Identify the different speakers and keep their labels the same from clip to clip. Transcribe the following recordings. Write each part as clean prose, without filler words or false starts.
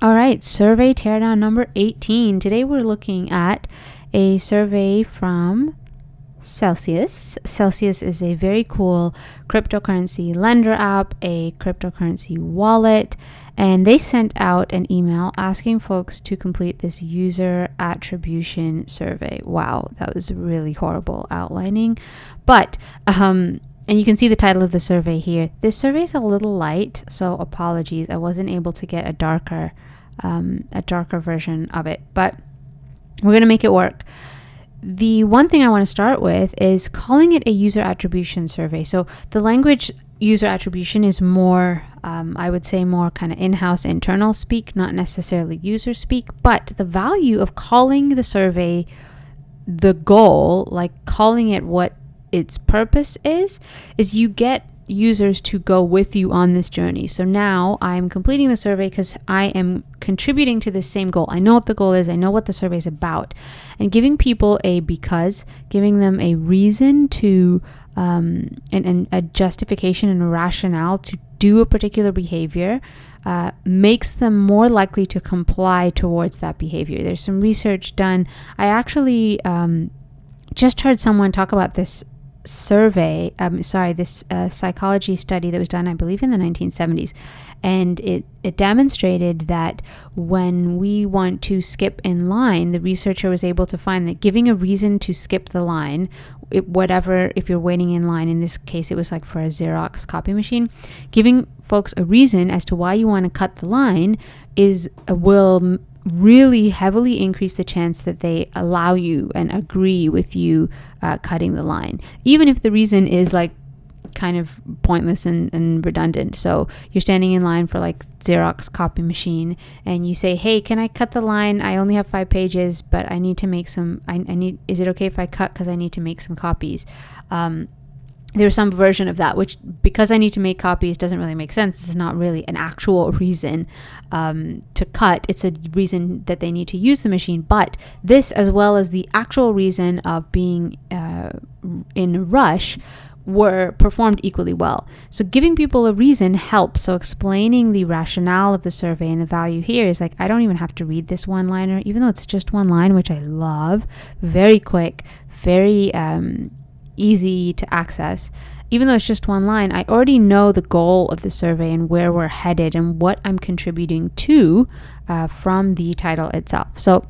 Speaker 1: All right, survey teardown number 18. Today we're looking at a survey from Celcius. Celcius is a very cool cryptocurrency lender app, a cryptocurrency wallet, and they sent out an email asking folks to complete this user attribution survey. Wow, that was really horrible outlining. But, and you can see the title of the survey here. This survey is a little light, so apologies. I wasn't able to get a darker version of it, but we're going to make it work. The one thing I want to start with is calling it a user attribution survey. So the language user attribution is more, I would say more kind of in-house internal speak, not necessarily user speak, but the value of calling the survey the goal, like calling it what its purpose is you get users to go with you on this journey. So now I'm completing the survey because I am contributing to the same goal. I know what the goal is. I know what the survey is about. And giving people giving them a reason to, and a justification and a rationale to do a particular behavior, makes them more likely to comply towards that behavior. There's some research done. I actually just heard someone talk about this survey, this psychology study that was done, I believe, in the 1970s. And it demonstrated that when we want to skip in line, the researcher was able to find that giving a reason to skip the line, if you're waiting in line, in this case, it was like for a Xerox copy machine, giving folks a reason as to why you want to cut the line will really heavily increase the chance that they allow you and agree with you cutting the line, even if the reason is like kind of pointless and redundant. So you're standing in line for like Xerox copy machine and you say, hey, can I cut the line? I only have 5 pages, but I need to make some, is it okay if I cut because I need to make some copies? There's some version of that, which because I need to make copies doesn't really make sense. This is not really an actual reason to cut. It's a reason that they need to use the machine. But this, as well as the actual reason of being in a rush, were performed equally well. So giving people a reason helps. So explaining the rationale of the survey and the value here is like, I don't even have to read this one-liner, even though it's just one line, which I love. Very quick, very easy to access. Even though it's just one line, I already know the goal of the survey and where we're headed and what I'm contributing to from the title itself. So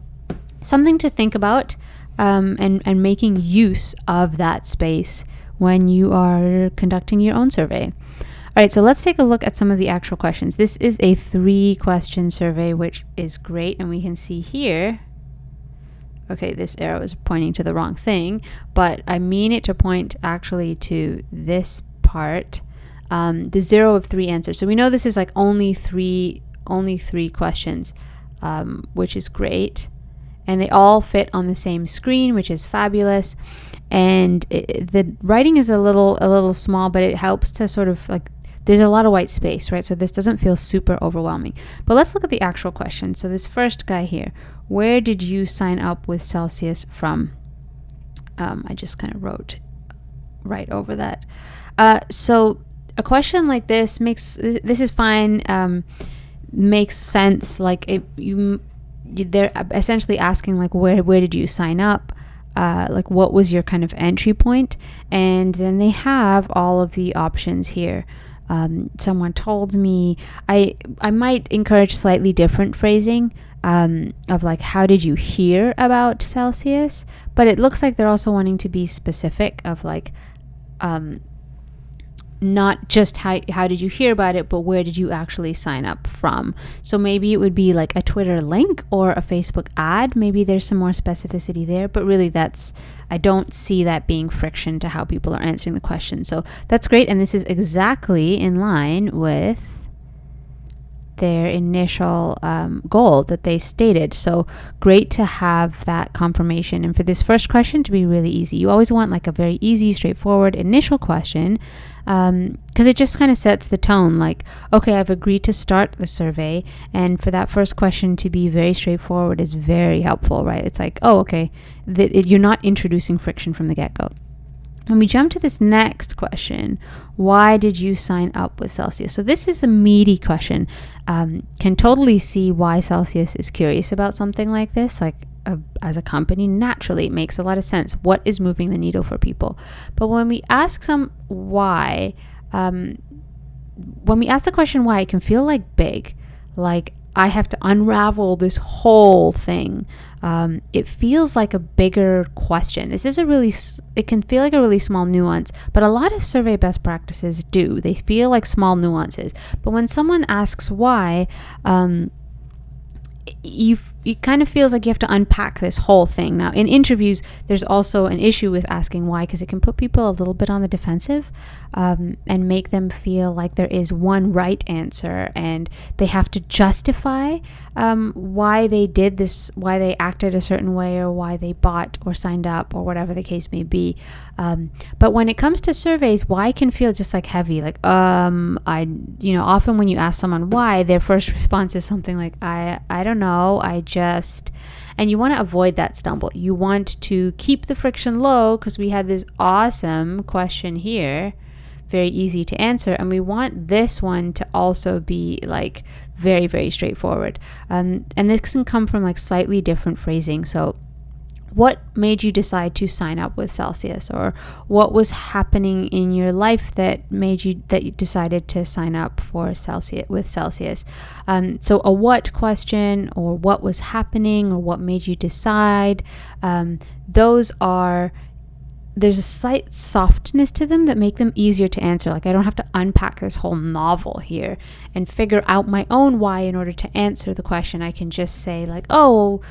Speaker 1: something to think about and making use of that space when you are conducting your own survey. All right, so let's take a look at some of the actual questions. This is a 3-question survey, which is great. And we can see here, okay, this arrow is pointing to the wrong thing, but I mean it to point actually to this part, the 0 of 3 answers. So we know this is like only three questions, which is great. And they all fit on the same screen, which is fabulous. And the writing is a little small, but it helps to sort of like, there's a lot of white space, right? So this doesn't feel super overwhelming. But let's look at the actual question. So this first guy here, where did you sign up with Celcius from? I just kind of wrote right over that. So a question like this this is fine, makes sense. Like they're essentially asking like, where did you sign up? Like what was your kind of entry point? And then they have all of the options here. Someone told me, I might encourage slightly different phrasing of like, how did you hear about Celcius? But it looks like they're also wanting to be specific of like, not just how did you hear about it, but where did you actually sign up from? So maybe it would be like a Twitter link or a Facebook ad. Maybe there's some more specificity there, but really I don't see that being friction to how people are answering the question. So that's great. And this is exactly in line with their initial goal that they stated. So great to have that confirmation. And for this first question to be really easy, you always want like a very easy, straightforward initial question, because it just kind of sets the tone. Like, okay, I've agreed to start the survey, and for that first question to be very straightforward is very helpful, right? It's like, oh, okay, you're not introducing friction from the get-go. when we jump to this next question, why did you sign up with Celcius? So this is a meaty question. Can totally see why Celcius is curious about something like this. Like as a company, naturally it makes a lot of sense. What is moving the needle for people? But when we ask some why, when we ask the question why, it can feel like big, like I have to unravel this whole thing. It feels like a bigger question. This is it can feel like a really small nuance, but a lot of survey best practices do. They feel like small nuances. But when someone asks why, it kind of feels like you have to unpack this whole thing. Now, in interviews, there's also an issue with asking why, because it can put people a little bit on the defensive, and make them feel like there is one right answer and they have to justify why they did this, why they acted a certain way, or why they bought or signed up, or whatever the case may be. But when it comes to surveys, why can feel just like heavy. Like often when you ask someone why, their first response is something like I don't know, and you want to avoid that stumble. You want to keep the friction low, because we had this awesome question here, very easy to answer, and we want this one to also be like very, very straightforward. And this can come from like slightly different phrasing. So what made you decide to sign up with Celcius, or what was happening in your life that you decided to sign up for Celcius with Celcius? So a what question, or what was happening, or what made you decide, there's a slight softness to them that make them easier to answer. Like I don't have to unpack this whole novel here and figure out my own why in order to answer the question. I can just say like, you'll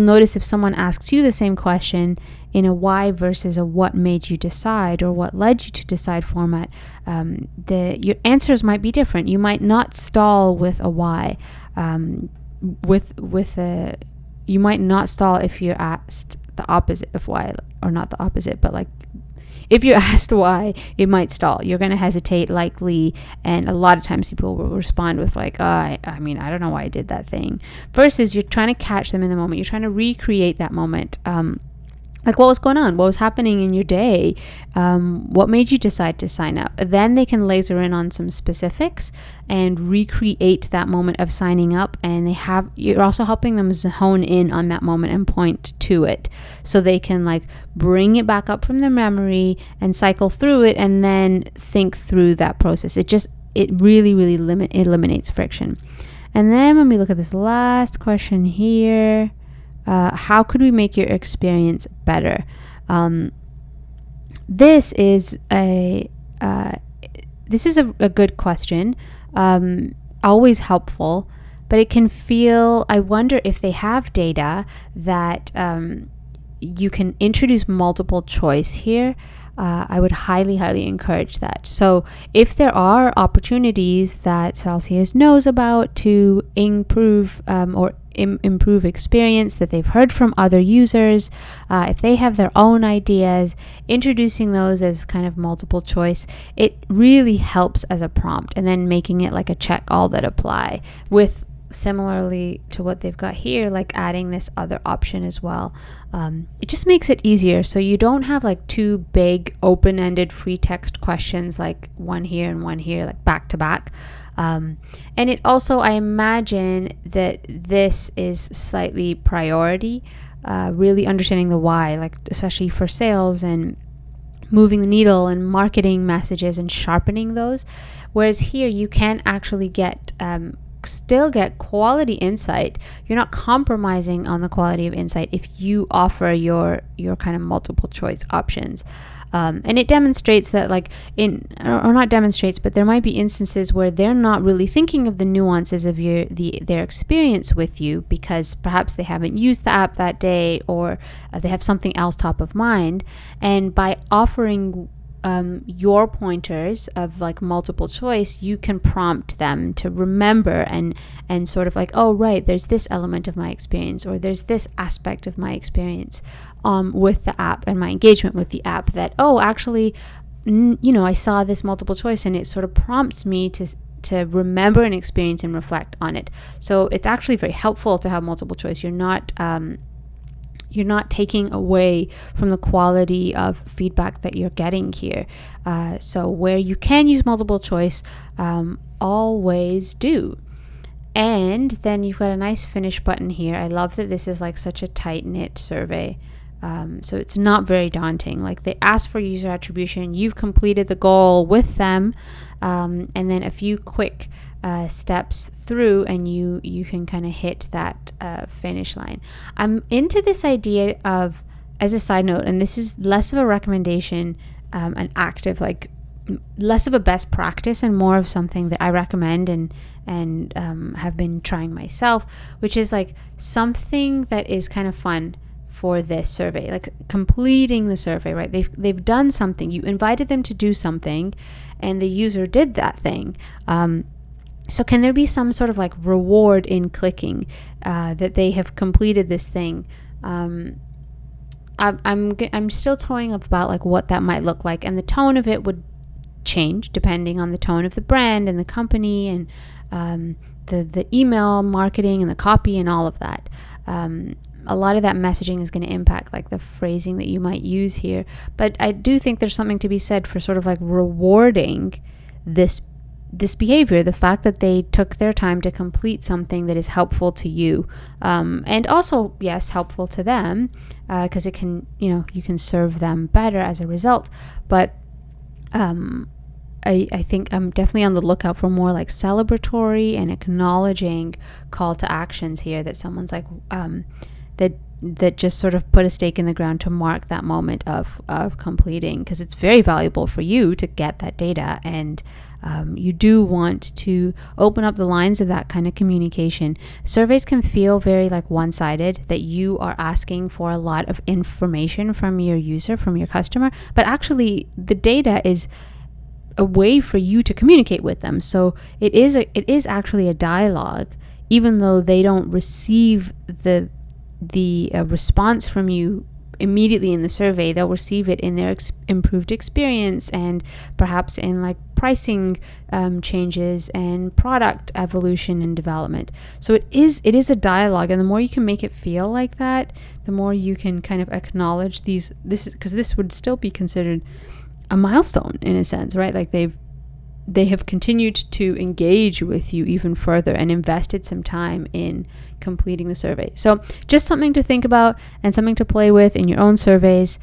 Speaker 1: notice if someone asks you the same question in a why versus a what made you decide, or what led you to decide format, your answers might be different. You might not stall with a why. You might not stall if you're asked the opposite of why, or not the opposite, but like if you're asked why, it might stall. You're going to hesitate likely, and a lot of times people will respond with like, I don't know why I did that thing, versus you're trying to catch them in the moment. You're trying to recreate that moment. Like what was going on, what was happening in your day, what made you decide to sign up. Then they can laser in on some specifics and recreate that moment of signing up, and you're also helping them hone in on that moment and point to it, so they can like bring it back up from their memory and cycle through it, and then think through that process. It really eliminates friction. And then when we look at this last question here, how could we make your experience better? This is a good question, always helpful, but it can feel, I wonder if they have data that you can introduce multiple choice here. I would highly encourage that. So if there are opportunities that Celcius knows about to improve improve experience that they've heard from other users, if they have their own ideas, introducing those as kind of multiple choice, it really helps as a prompt, and then making it like a check all that apply, with similarly to what they've got here, like adding this other option as well. It just makes it easier, so you don't have like two big open-ended free text questions, like one here and one here, like back to back. And it also, I imagine that this is slightly priority, really understanding the why, like especially for sales and moving the needle and marketing messages and sharpening those. Whereas here you can actually still get quality insight. You're not compromising on the quality of insight if you offer your kind of multiple choice options. And it demonstrates that, like, not demonstrates, but there might be instances where they're not really thinking of the nuances of their experience with you, because perhaps they haven't used the app that day, or they have something else top of mind. And by offering your pointers of like multiple choice, you can prompt them to remember and sort of like, oh right, there's this element of my experience, or there's this aspect of my experience with the app and my engagement with the app, that actually I saw this multiple choice, and it sort of prompts me to remember and experience and reflect on it. So it's actually very helpful to have multiple choice. You're not you're not taking away from the quality of feedback that you're getting here. So where you can use multiple choice, always do. And then you've got a nice finish button here. I love that this is like such a tight-knit survey. So it's not very daunting. Like, they ask for user attribution, you've completed the goal with them, and then a few quick steps through, and you can kind of hit that finish line. I'm into this idea of, as a side note, and this is less of a recommendation, an active, like less of a best practice and more of something that I recommend and have been trying myself, which is like something that is kind of fun for this survey, like completing the survey, right? They've done something. You invited them to do something, and the user did that thing. So can there be some sort of like reward in clicking that they have completed this thing? I'm still toying about like what that might look like, and the tone of it would change depending on the tone of the brand and the company and the email marketing and the copy and all of that. A lot of that messaging is going to impact like the phrasing that you might use here. But I do think there's something to be said for sort of like rewarding this behavior, the fact that they took their time to complete something that is helpful to you, and also, yes, helpful to them, because it can, you can serve them better as a result. But I think I'm definitely on the lookout for more like celebratory and acknowledging call to actions here, that someone's like that just sort of put a stake in the ground to mark that moment of completing, because it's very valuable for you to get that data, and you do want to open up the lines of that kind of communication. Surveys can feel very like one-sided, that you are asking for a lot of information from your user, from your customer, but actually the data is a way for you to communicate with them. So it is actually a dialogue, even though they don't receive the response from you immediately in the survey. They'll receive it in their improved experience, and perhaps in like pricing changes and product evolution and development. So it is a dialogue, and the more you can make it feel like that, the more you can kind of acknowledge because this would still be considered a milestone in a sense, right? Like they have continued to engage with you even further and invested some time in completing the survey. So just something to think about and something to play with in your own surveys.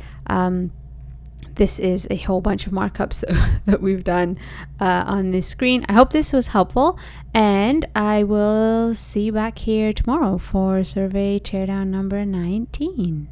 Speaker 1: This is a whole bunch of markups that we've done on this screen. I hope this was helpful, and I will see you back here tomorrow for survey teardown number 19.